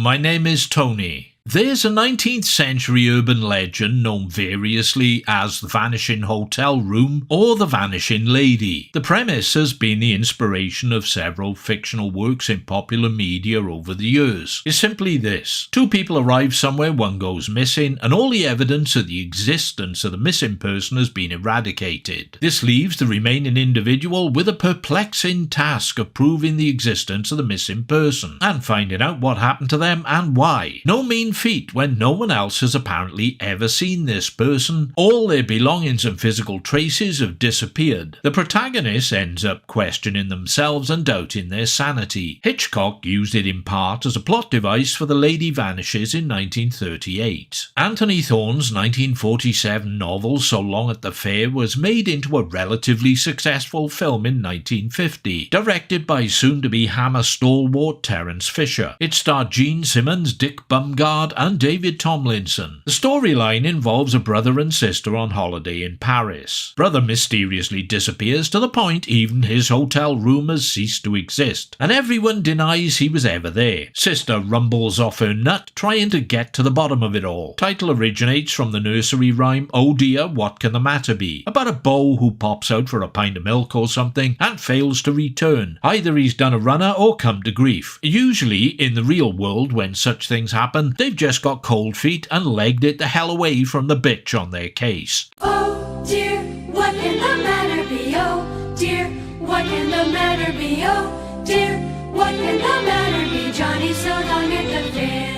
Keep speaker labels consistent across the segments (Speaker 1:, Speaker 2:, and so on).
Speaker 1: my name is Tony. There's a 19th century urban legend known variously as the Vanishing Hotel Room or the Vanishing Lady. The premise has been the inspiration of several fictional works in popular media over the years. It's simply this: two people arrive somewhere, one goes missing, and all the evidence of the existence of the missing person has been eradicated. This leaves the remaining individual with a perplexing task of proving the existence of the missing person, and finding out what happened to them and why. No mean feat when no one else has apparently ever seen this person. All their belongings and physical traces have disappeared. The protagonist ends up questioning themselves and doubting their sanity. Hitchcock used it in part as a plot device for The Lady Vanishes in 1938. Anthony Thorne's 1947 novel So Long at the Fair was made into a relatively successful film in 1950, directed by soon-to-be Hammer stalwart Terence Fisher. It starred Gene Simmons, Dick Bumgarner, and David Tomlinson. The storyline involves a brother and sister on holiday in Paris. Brother mysteriously disappears to the point even his hotel room has ceased to exist, and everyone denies he was ever there. Sister rumbles off her nut, trying to get to the bottom of it all. Title originates from the nursery rhyme "Oh dear, what can the matter be?" about a beau who pops out for a pint of milk or something and fails to return. Either he's done a runner or come to grief. Usually, in the real world, when such things happen, they've just got cold feet and legged it the hell away from the bitch on their case.
Speaker 2: Oh dear, what can the matter be? Oh dear, what can the matter be? Oh dear, what can the matter be? Johnny so long at the fair.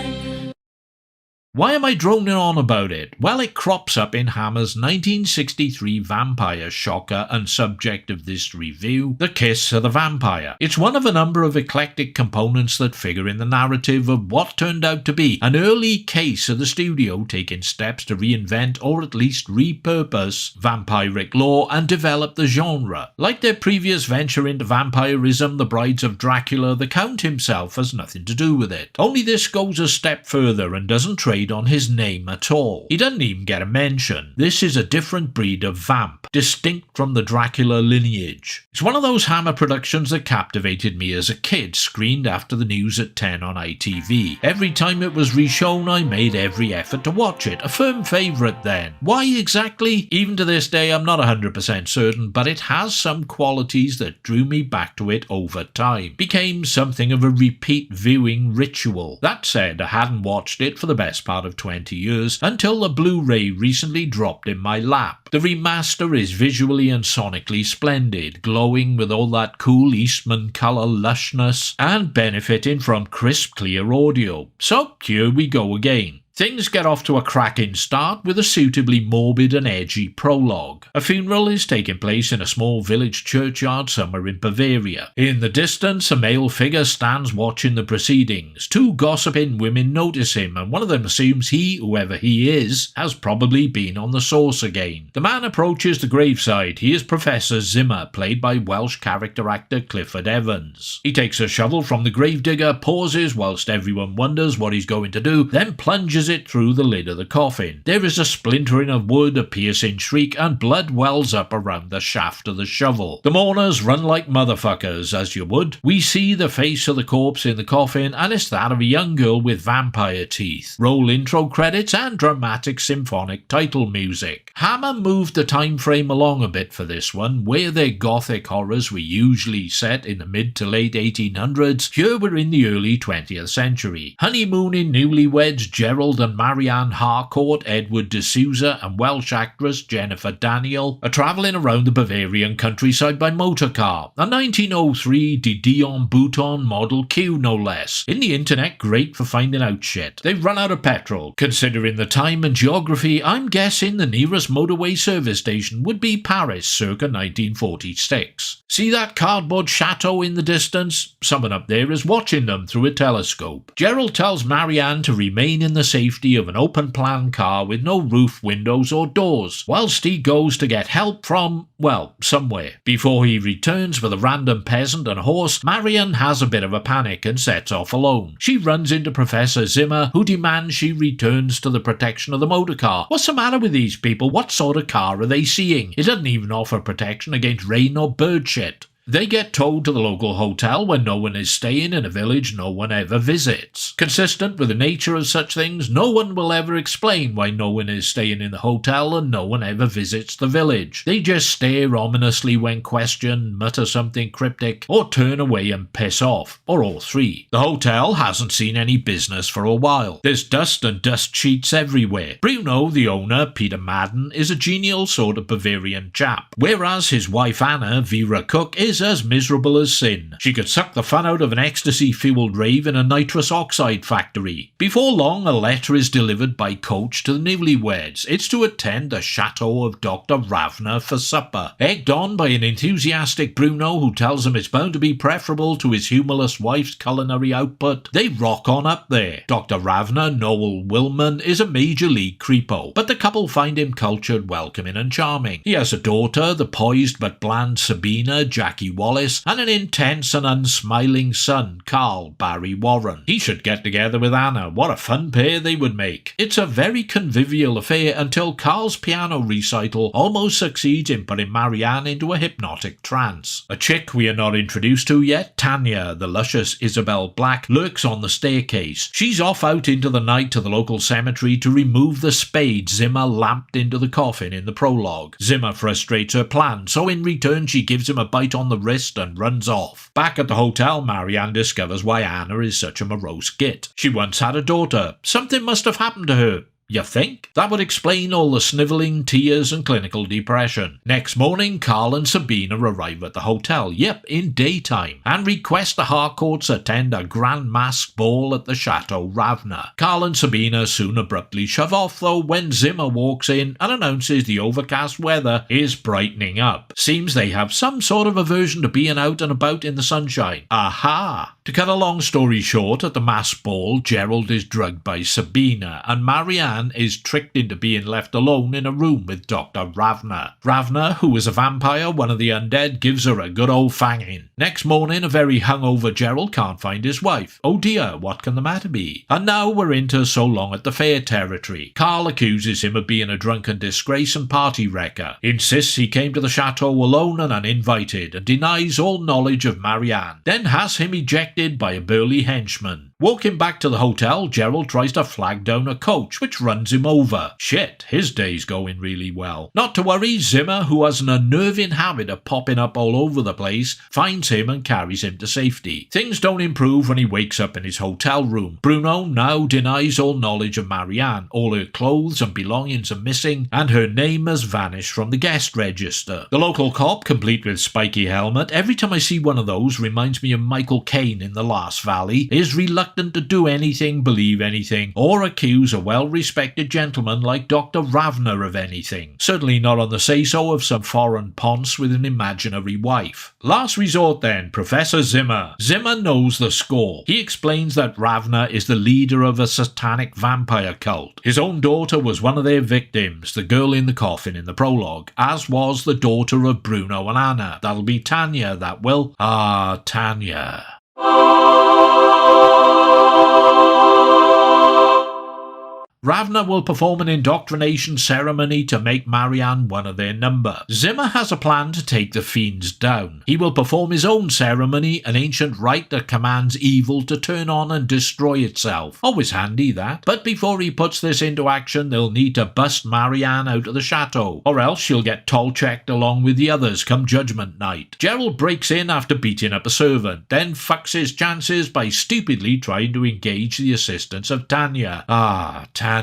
Speaker 1: Why am I droning on about it? Well, it crops up in Hammer's 1963 vampire shocker and subject of this review, The Kiss of the Vampire. It's one of a number of eclectic components that figure in the narrative of what turned out to be an early case of the studio taking steps to reinvent or at least repurpose vampiric lore and develop the genre. Like their previous venture into vampirism, The Brides of Dracula, the Count himself has nothing to do with it. Only this goes a step further and doesn't trade on his name at all. He doesn't even get a mention. This is a different breed of vamp, distinct from the Dracula lineage. It's one of those Hammer productions that captivated me as a kid, screened after the news at 10 on ITV. Every time it was reshown, I made every effort to watch it, a firm favourite then. Why exactly? Even to this day I'm not 100% certain, but it has some qualities that drew me back to it over time. Became something of a repeat viewing ritual. That said, I hadn't watched it for the best part of 20 years until the Blu-ray recently dropped in my lap. The remaster is visually and sonically splendid, glowing with all that cool Eastman colour lushness and benefiting from crisp clear audio. So here we go again. Things get off to a cracking start with a suitably morbid and edgy prologue. A funeral is taking place in a small village churchyard somewhere in Bavaria. In the distance, a male figure stands watching the proceedings. Two gossiping women notice him, and one of them assumes he, whoever he is, has probably been on the sauce again. The man approaches the graveside. He is Professor Zimmer, played by Welsh character actor Clifford Evans. He takes a shovel from the gravedigger, pauses whilst everyone wonders what he's going to do, then plunges it through the lid of the coffin. There is a splintering of wood, a piercing shriek, and blood wells up around the shaft of the shovel. The mourners run like motherfuckers, as you would. We see the face of the corpse in the coffin, and it's that of a young girl with vampire teeth. Roll intro credits and dramatic symphonic title music. Hammer moved the time frame along a bit for this one. Where their gothic horrors were usually set in the mid to late 1800s, here we're in the early 20th century. Honeymooning newlyweds Gerald and Marianne Harcourt, Edward D'Souza and Welsh actress Jennifer Daniel are travelling around the Bavarian countryside by motorcar. A 1903 de Dion Bouton Model Q no less. In the internet, great for finding out shit. They've run out of petrol. Considering the time and geography, I'm guessing the nearest motorway service station would be Paris circa 1946. See that cardboard chateau in the distance? Someone up there is watching them through a telescope. Gerald tells Marianne to remain in the safety of an open-plan car with no roof, windows or doors, whilst he goes to get help from, well, somewhere. Before he returns with a random peasant and horse, Marianne has a bit of a panic and sets off alone. She runs into Professor Zimmer, who demands she returns to the protection of the motorcar. What's the matter with these people? What sort of car are they seeing? It doesn't even offer protection against rain or bird shit. They get towed to the local hotel where no one is staying in a village no one ever visits. Consistent with the nature of such things, no one will ever explain why no one is staying in the hotel and no one ever visits the village. They just stare ominously when questioned, mutter something cryptic, or turn away and piss off, or all three. The hotel hasn't seen any business for a while. There's dust and dust sheets everywhere. Bruno, the owner, Peter Madden, is a genial sort of Bavarian chap, whereas his wife Anna, Vera Cook, is as miserable as sin. She could suck the fun out of an ecstasy-fueled rave in a nitrous oxide factory. Before long, a letter is delivered by coach to the newlyweds. It's to attend the chateau of Dr. Ravner for supper. Egged on by an enthusiastic Bruno who tells them it's bound to be preferable to his humorless wife's culinary output, they rock on up there. Dr. Ravner, Noel Willman, is a major league creepo, but the couple find him cultured, welcoming and charming. He has a daughter, the poised but bland Sabina, Jackie Wallace, and an intense and unsmiling son, Carl Barry Warren. He should get together with Anna. What a fun pair they would make. It's a very convivial affair until Carl's piano recital almost succeeds in putting Marianne into a hypnotic trance. A chick we are not introduced to yet, Tanya, the luscious Isobel Black, lurks on the staircase. She's off out into the night to the local cemetery to remove the spade Zimmer lamped into the coffin in the prologue. Zimmer frustrates her plan, so in return she gives him a bite on the wrist and runs off. Back at the hotel, Marianne discovers why Anna is such a morose git. She once had a daughter. Something must have happened to her. You think? That would explain all the snivelling, tears and clinical depression. Next morning, Carl and Sabina arrive at the hotel, in daytime, and request the Harcourts attend a grand masked ball at the Chateau Ravner. Carl and Sabina soon abruptly shove off though when Zimmer walks in and announces the overcast weather is brightening up. Seems they have some sort of aversion to being out and about in the sunshine. Aha! To cut a long story short, at the masked ball, Gerald is drugged by Sabina, and Marianne is tricked into being left alone in a room with Dr. Ravner. Ravner, who is a vampire, one of the undead, gives her a good old fanging. Next morning, a very hungover Gerald can't find his wife. Oh dear, what can the matter be? And now we're into So Long at the Fair territory. Carl accuses him of being a drunken disgrace and party wrecker, insists he came to the chateau alone and uninvited, and denies all knowledge of Marianne, then has him ejected by a burly henchman. Walking back to the hotel, Gerald tries to flag down a coach, which runs him over. Shit, his day's going really well. Not to worry, Zimmer, who has an unnerving habit of popping up all over the place, finds him and carries him to safety. Things don't improve when he wakes up in his hotel room. Bruno now denies all knowledge of Marianne. All her clothes and belongings are missing, and her name has vanished from the guest register. The local cop, complete with spiky helmet, every time I see one of those reminds me of Michael Caine in The Last Valley, is reluctant to do anything, believe anything, or accuse a well-respected gentleman like Dr. Ravner of anything. Certainly not on the say-so of some foreign ponce with an imaginary wife. Last resort then, Professor Zimmer. Zimmer knows the score. He explains that Ravner is the leader of a satanic vampire cult. His own daughter was one of their victims, the girl in the coffin in the prologue, as was the daughter of Bruno and Anna. That'll be Tanya, that will. Ah, Tanya. Ravner will perform an indoctrination ceremony to make Marianne one of their number. Zimmer has a plan to take the fiends down. He will perform his own ceremony, an ancient rite that commands evil to turn on and destroy itself. Always handy, that. But before he puts this into action, they'll need to bust Marianne out of the chateau, or else she'll get toll-checked along with the others come Judgment Night. Gerald breaks in after beating up a servant, then fucks his chances by stupidly trying to engage the assistance of Tanya. Ah, Tanya.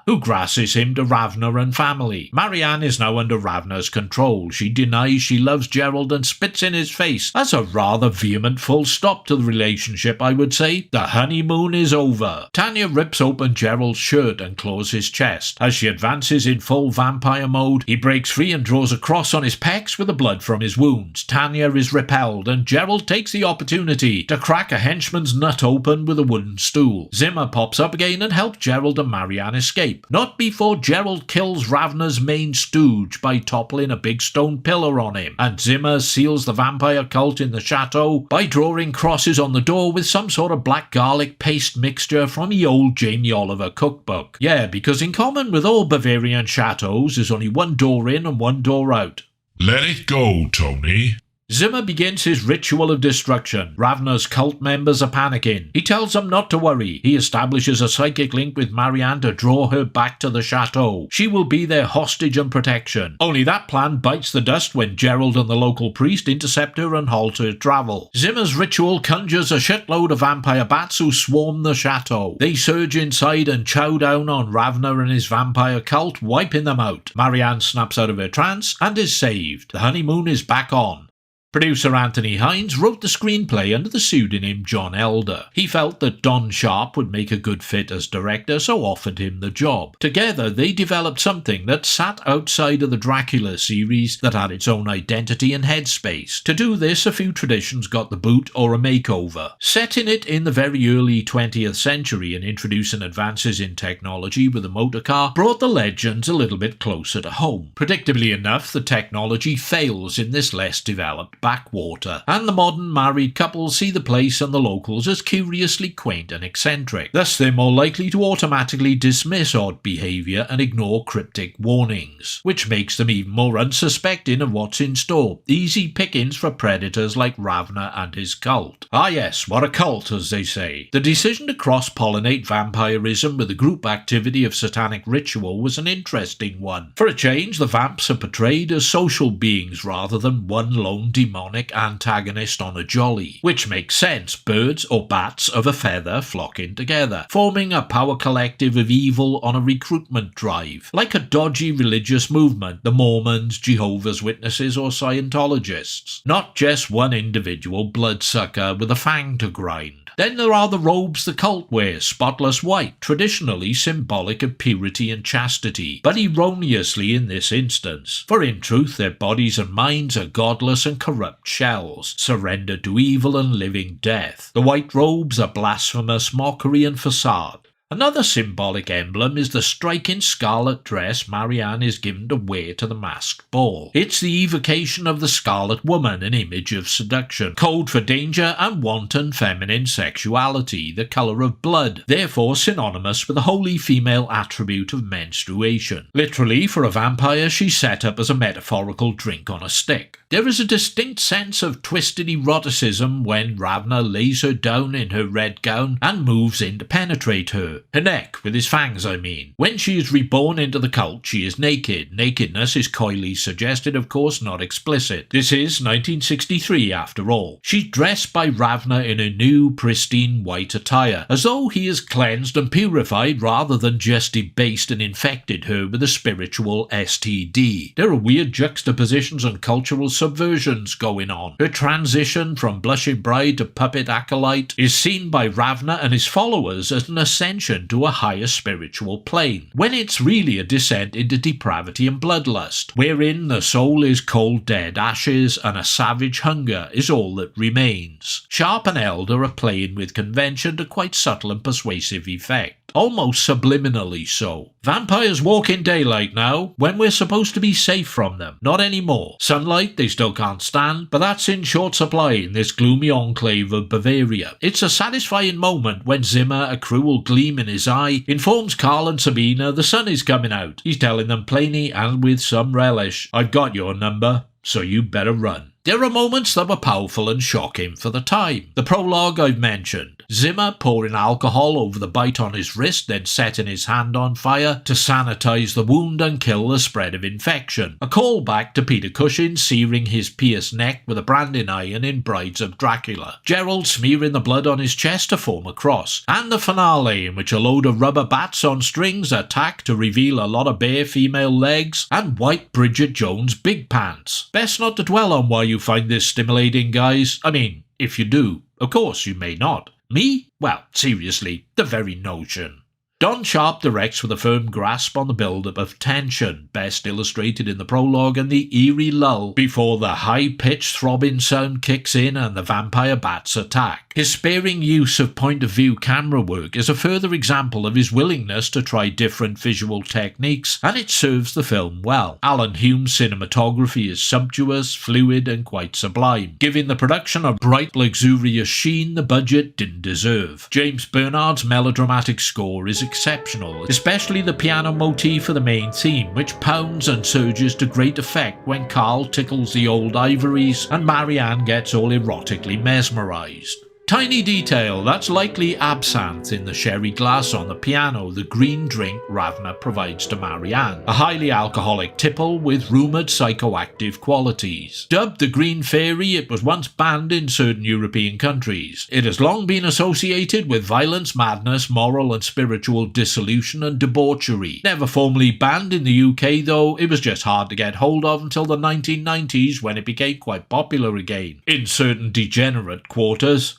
Speaker 1: Who grasses him to Ravner and family. Marianne is now under Ravner's control. She denies she loves Gerald and spits in his face. That's a rather vehement full stop to the relationship, I would say. The honeymoon is over. Tanya rips open Gerald's shirt and claws his chest. As she advances in full vampire mode, he breaks free and draws a cross on his pecs with the blood from his wounds. Tanya is repelled, and Gerald takes the opportunity to crack a henchman's nut open with a wooden stool. Zimmer pops up again and helps Gerald and Marianne escape. escape. Not before Gerald kills Ravna's main stooge by toppling a big stone pillar on him, and Zimmer seals the vampire cult in the chateau by drawing crosses on the door with some sort of black garlic paste mixture from the old Jamie Oliver cookbook. Yeah, because in common with all Bavarian chateaus, there's only one door in and one door out.
Speaker 3: Let it go, Tony.
Speaker 1: Zimmer begins his ritual of destruction. Ravna's cult members are panicking. He tells them not to worry. He establishes a psychic link with Marianne to draw her back to the chateau. She will be their hostage and protection. Only that plan bites the dust when Gerald and the local priest intercept her and halt her travel. Zimmer's ritual conjures a shitload of vampire bats who swarm the chateau. They surge inside and chow down on Ravna and his vampire cult, wiping them out. Marianne snaps out of her trance and is saved. The honeymoon is back on. Producer Anthony Hines wrote the screenplay under the pseudonym John Elder. He felt that Don Sharp would make a good fit as director, so offered him the job. Together, they developed something that sat outside of the Dracula series that had its own identity and headspace. To do this, a few traditions got the boot or a makeover. Setting it in the very early 20th century and introducing advances in technology with the motor car brought the legends a little bit closer to home. Predictably enough, the technology fails in this less developed backwater, and the modern married couple see the place and the locals as curiously quaint and eccentric. Thus, they're more likely to automatically dismiss odd behaviour and ignore cryptic warnings, which makes them even more unsuspecting of what's in store. Easy pickings for predators like Ravna and his cult. Ah yes, what a cult, as they say. The decision to cross-pollinate vampirism with the group activity of satanic ritual was an interesting one. For a change, the vamps are portrayed as social beings rather than one lone demonic antagonist on a jolly, which makes sense. Birds or bats of a feather flocking together, forming a power collective of evil on a recruitment drive, like a dodgy religious movement, the Mormons, Jehovah's Witnesses or Scientologists. Not just one individual bloodsucker with a fang to grind. Then there are the robes the cult wears, spotless white, traditionally symbolic of purity and chastity, but erroneously in this instance, for in truth their bodies and minds are godless and corrupt shells, surrendered to evil and living death. The white robes are blasphemous mockery and facade. Another symbolic emblem is the striking scarlet dress Marianne is given to wear to the masked ball. It's the evocation of the Scarlet Woman, an image of seduction, code for danger and wanton feminine sexuality, the colour of blood, therefore synonymous with the holy female attribute of menstruation. Literally, for a vampire, she's set up as a metaphorical drink on a stick. There is a distinct sense of twisted eroticism when Ravna lays her down in her red gown and moves in to penetrate her. Her neck, with his fangs I mean. When she is reborn into the cult, she is naked. Nakedness is coyly suggested, of course, not explicit. This is 1963 after all. She's dressed by Ravna in a new, pristine white attire, as though he has cleansed and purified rather than just debased and infected her with a spiritual STD. There are weird juxtapositions and cultural subversions going on. Her transition from blushing bride to puppet acolyte is seen by Ravna and his followers as an ascension to a higher spiritual plane, when it's really a descent into depravity and bloodlust, wherein the soul is cold dead ashes and a savage hunger is all that remains. Sharp and Elder are playing with convention to quite subtle and persuasive effect. Almost subliminally so. Vampires walk in daylight now, when we're supposed to be safe from them. Not anymore. Sunlight they still can't stand, but that's in short supply in this gloomy enclave of Bavaria. It's a satisfying moment when Zimmer, a cruel gleam in his eye, informs Carl and Sabina the sun is coming out. He's telling them plainly and with some relish, "I've got your number, so you better run." There are moments that were powerful and shocking for the time. The prologue I've mentioned. Zimmer pouring alcohol over the bite on his wrist, then setting his hand on fire to sanitize the wound and kill the spread of infection. A callback to Peter Cushing searing his pierced neck with a branding iron in Brides of Dracula. Gerald smearing the blood on his chest to form a cross. And the finale, in which a load of rubber bats on strings attack to reveal a lot of bare female legs and white Bridget Jones' big pants. Best not to dwell on why you find this stimulating, guys. I mean, if you do. Of course, you may not. Me? Well, seriously, the very notion. Don Sharp directs with a firm grasp on the build-up of tension, best illustrated in the prologue and the eerie lull before the high-pitched throbbing sound kicks in and the vampire bats attack. His sparing use of point-of-view camera work is a further example of his willingness to try different visual techniques, and it serves the film well. Alan Hume's cinematography is sumptuous, fluid, and quite sublime, giving the production a bright, luxurious sheen the budget didn't deserve. James Bernard's melodramatic score is exceptional, especially the piano motif for the main theme, which pounds and surges to great effect when Carl tickles the old ivories and Marianne gets all erotically mesmerized. Tiny detail, that's likely absinthe in the sherry glass on the piano, the green drink Ravna provides to Marianne, a highly alcoholic tipple with rumoured psychoactive qualities. Dubbed the Green Fairy, it was once banned in certain European countries. It has long been associated with violence, madness, moral and spiritual dissolution and debauchery. Never formally banned in the UK though, it was just hard to get hold of until the 1990s when it became quite popular again, in certain degenerate quarters.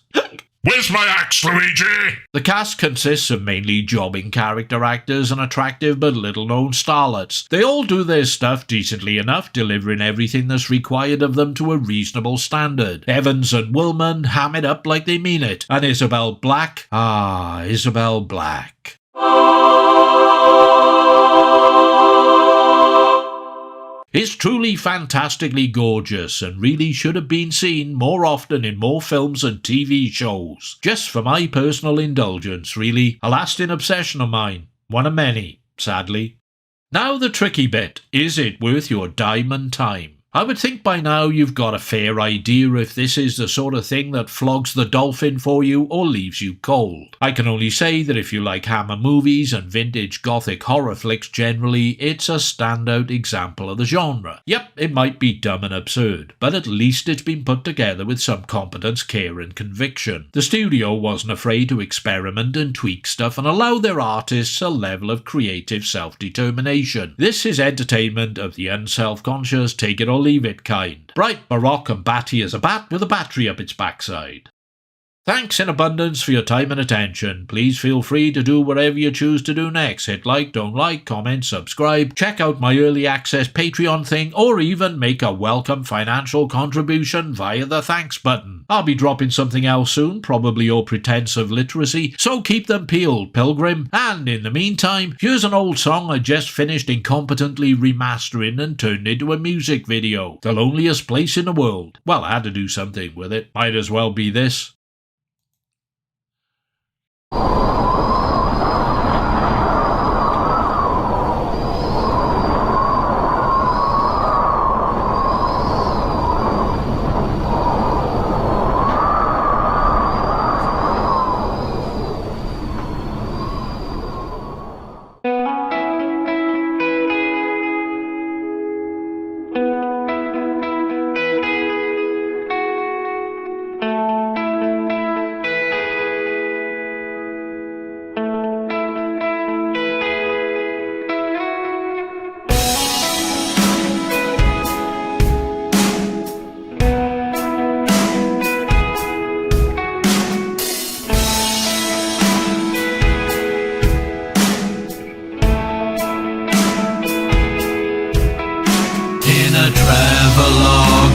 Speaker 3: Where's my axe, Luigi?
Speaker 1: The cast consists of mainly jobbing character actors and attractive but little-known starlets. They all do their stuff decently enough, delivering everything that's required of them to a reasonable standard. Evans and Woolman ham it up like they mean it, and Isobel Black, Isobel Black. Is truly fantastically gorgeous and really should have been seen more often in more films and TV shows. Just for my personal indulgence, really. A lasting obsession of mine. One of many, sadly. Now the tricky bit. Is it worth your diamond time? I would think by now you've got a fair idea if this is the sort of thing that flogs the dolphin for you or leaves you cold. I can only say that if you like Hammer movies and vintage gothic horror flicks generally, it's a standout example of the genre. Yep, it might be dumb and absurd, but at least it's been put together with some competence, care and conviction. The studio wasn't afraid to experiment and tweak stuff and allow their artists a level of creative self-determination. This is entertainment of the unself-conscious, take it or leave it kind. Bright, baroque and batty as a bat with a battery up its backside. Thanks in abundance for your time and attention. Please feel free to do whatever you choose to do next. Hit like, don't like, comment, subscribe, check out my early access Patreon thing, or even make a welcome financial contribution via the thanks button. I'll be dropping something else soon, probably your pretense of literacy, so keep them peeled, pilgrim. And in the meantime, here's an old song I just finished incompetently remastering and turned into a music video. The loneliest place in the world. Well, I had to do something with it. Might as well be this.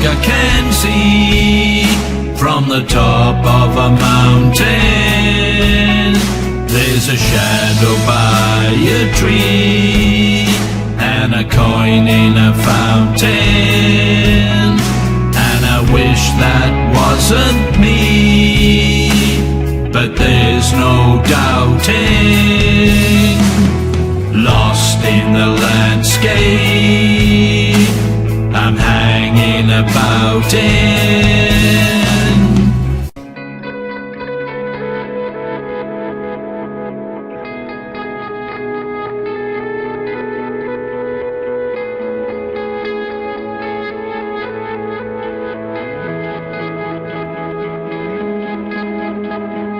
Speaker 1: I can see from the top of a mountain. There's a shadow by a tree and a coin in a fountain. And I wish that wasn't me, but there's no doubting. Lost in the landscape, I'm hanging about in.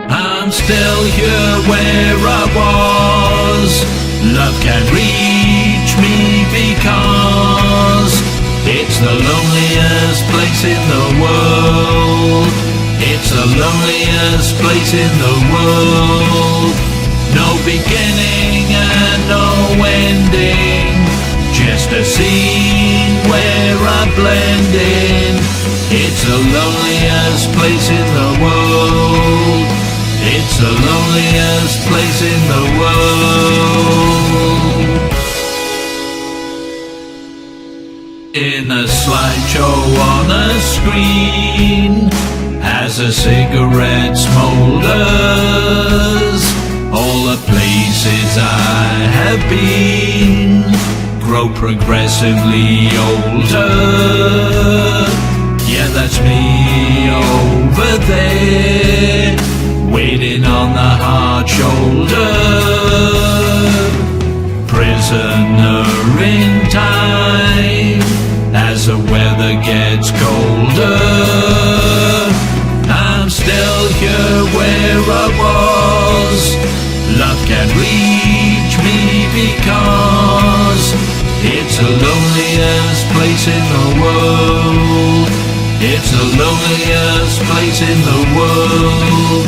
Speaker 1: I'm still here where I was. Love can't reach me because it's the loneliest place in the world. It's the loneliest place in the world. No beginning and no ending, just a scene where I blend in. It's the loneliest place in the world. It's the loneliest place in the world. In a slideshow on a screen, as a cigarette smolders, all the places I have been grow progressively older. Yeah, that's me over there, waiting on the hard shoulder. Prisoner in time, as the weather gets colder. I'm still here where I was. Love can reach me because it's the loneliest place in the world. It's the loneliest place in the world.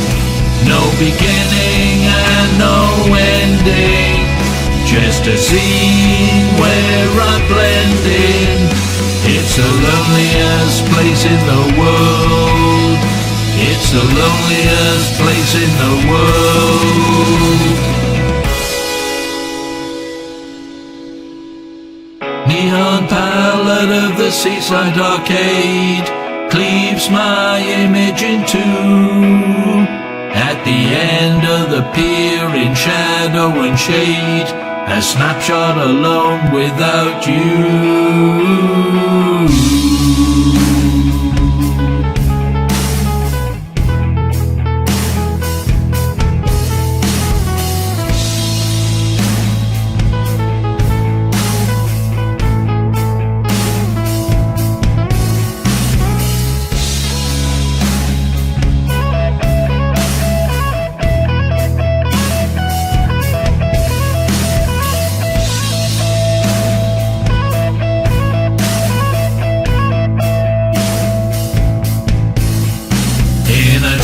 Speaker 1: No beginning and no ending, just a scene where I blend in. It's the loneliest place in the world. It's the loneliest place in the world. Neon palette of the seaside arcade cleaves my image in two. At the end of the pier in shadow and shade, a snapshot alone without you.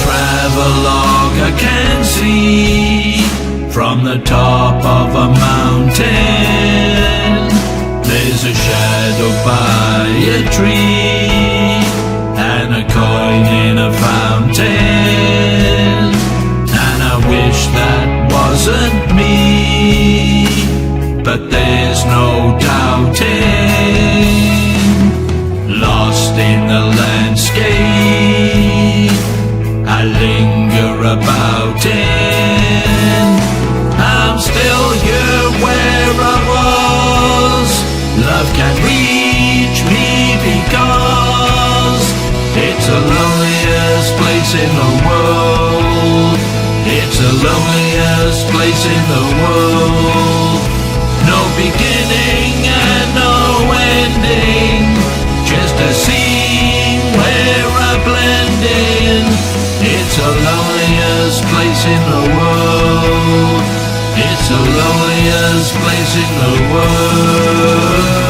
Speaker 1: Travelogue I can see from the top of a mountain. There's a shadow by a tree and a coin in a fountain. And I wish that wasn't me, but there's no doubting. Lost in the landscape, I linger about in. I'm still here where I was. Love can reach me because it's the loneliest place in the world. It's the loneliest place in the world. No beginning and no ending, just a scene where I blend in. It's the loneliest place in the world. It's the loneliest place in the world.